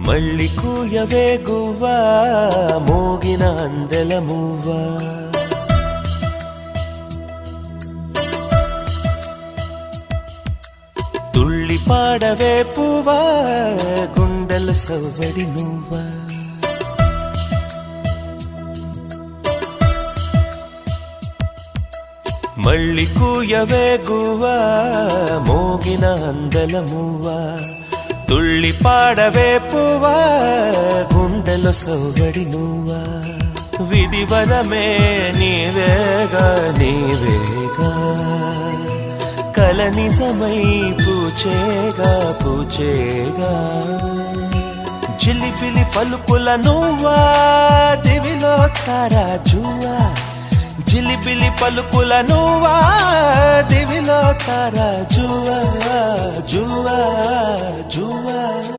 మళ్ళీ కూయవే గువ్వా మోగిన అందెల మువ్వా తుళ్ళి పాడవే పువ్వా గుండెల సవ్వడి నువ్వా మళ్ళీ కూయవే గువ్వా మోగిన అందెల మువ్వా తుళ్ళి పాడవే పువ్వా గుండెలో సవ్వడి నువ్వా విధివరమే నీవేగా నీవేగా కల నిజమై పూచేగా పూచేగా జిలిబిలి పలుకుల నువ్వా దివిలో తారాజువా జిలిబిలి పలుకుల నువ్వా దివిలో తారాజువా జువా జువా